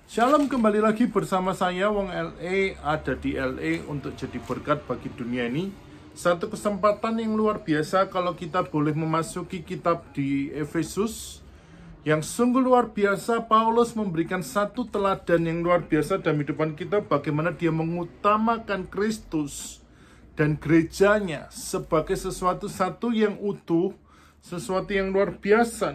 Shalom, kembali lagi bersama saya Wong LA, ada di LA untuk jadi berkat bagi dunia ini. Satu kesempatan yang luar biasa kalau kita boleh memasuki kitab di Efesus yang sungguh luar biasa. Paulus memberikan satu teladan yang luar biasa dalam kehidupan kita, bagaimana dia mengutamakan Kristus dan gerejanya sebagai sesuatu yang utuh, sesuatu yang luar biasa.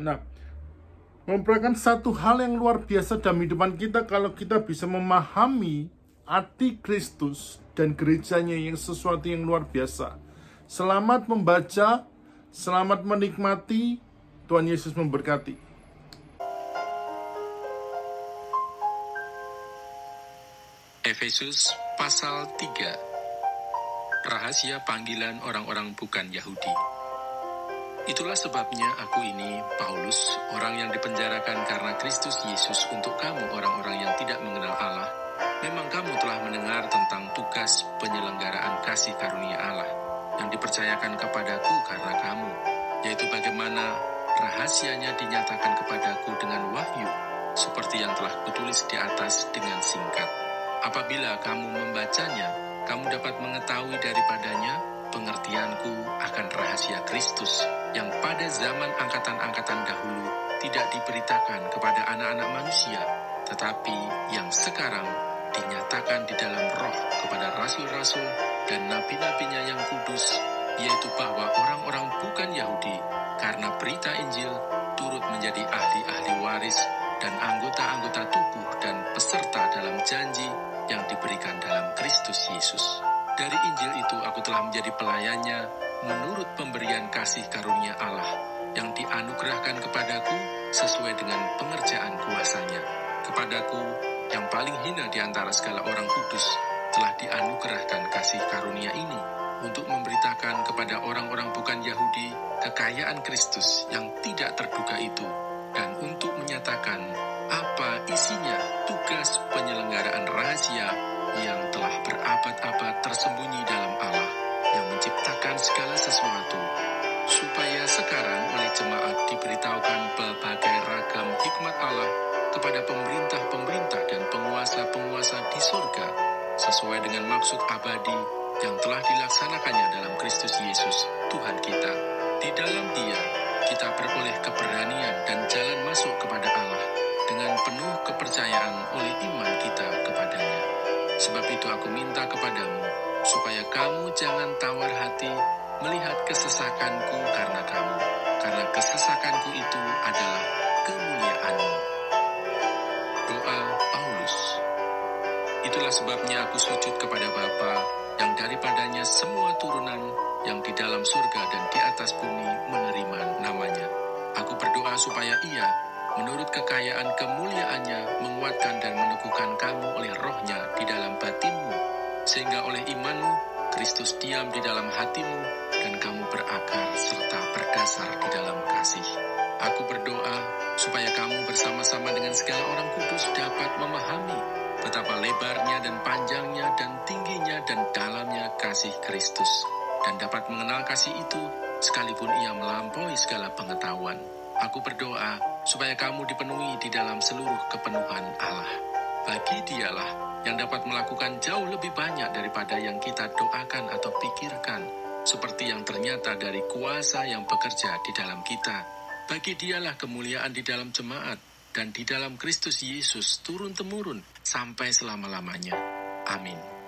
Merupakan satu hal yang luar biasa dalam kehidupan kita kalau kita bisa memahami arti Kristus dan gerejanya yang sesuatu yang luar biasa. Selamat membaca, selamat menikmati. Tuhan Yesus memberkati. Efesus pasal 3. Rahasia panggilan orang-orang bukan Yahudi. Itulah sebabnya aku ini, Paulus, orang yang dipenjarakan karena Kristus Yesus untuk kamu orang-orang yang tidak mengenal Allah. Memang kamu telah mendengar tentang tugas penyelenggaraan kasih karunia Allah yang dipercayakan kepadaku karena kamu, yaitu bagaimana rahasianya dinyatakan kepadaku dengan wahyu, seperti yang telah kutulis di atas dengan singkat. Apabila kamu membacanya, kamu dapat mengetahui daripadanya pengertianku akan rahasia Kristus yang pada zaman angkatan-angkatan dahulu tidak diberitakan kepada anak-anak manusia, tetapi yang sekarang dinyatakan di dalam Roh kepada rasul-rasul dan nabi-nabinya yang kudus, yaitu bahwa orang-orang bukan Yahudi karena berita Injil turut menjadi ahli-ahli waris dan anggota-anggota tubuh dan peserta dalam janji yang diberikan dalam Kristus Yesus. Dari Injil itu aku telah menjadi pelayannya menurut pemberian kasih karunia Allah yang dianugerahkan kepadaku sesuai dengan pengerjaan kuasanya. Kepadaku yang paling hina di antara segala orang kudus telah dianugerahkan kasih karunia ini untuk memberitakan kepada orang-orang bukan Yahudi kekayaan Kristus yang tidak terduga itu, dan untuk menyatakan apa isinya tugas penyelenggaraan rahasia yang telah berabad-abad tersembunyi dalam Allah yang menciptakan segala sesuatu, supaya sekarang oleh jemaat diberitahukan berbagai ragam hikmat Allah kepada pemerintah-pemerintah dan penguasa-penguasa di surga, sesuai dengan maksud abadi yang telah dilaksanakannya dalam Kristus Yesus, Tuhan kita. Di dalam Dia, kita beroleh keberanian dan jalan masuk kepada Allah dengan penuh kepercayaan oleh iman kita kepadanya. Sebab itu aku minta kepadamu, supaya kamu jangan tawar hati melihat kesesakanku karena kamu, karena kesesakanku itu adalah kemuliaanmu. Doa Paulus. Itulah sebabnya aku sujud kepada Bapa, yang daripadanya semua turunan yang di dalam surga dan di atas bumi menerima namanya. Aku berdoa supaya Ia, menurut kekayaan kemuliaannya, menguatkan dan meneguhkan kamu oleh Roh-Nya di dalam batinmu, sehingga oleh imanmu Kristus diam di dalam hatimu dan kamu berakar serta berdasar di dalam kasih. Aku berdoa supaya kamu bersama-sama dengan segala orang kudus dapat memahami betapa lebarnya dan panjangnya dan tingginya dan dalamnya kasih Kristus, dan dapat mengenal kasih itu sekalipun ia melampaui segala pengetahuan. Aku berdoa supaya kamu dipenuhi di dalam seluruh kepenuhan Allah. Bagi Dialah yang dapat melakukan jauh lebih banyak daripada yang kita doakan atau pikirkan, seperti yang ternyata dari kuasa yang bekerja di dalam kita. Bagi Dialah kemuliaan di dalam jemaat dan di dalam Kristus Yesus turun-temurun sampai selama-lamanya. Amin.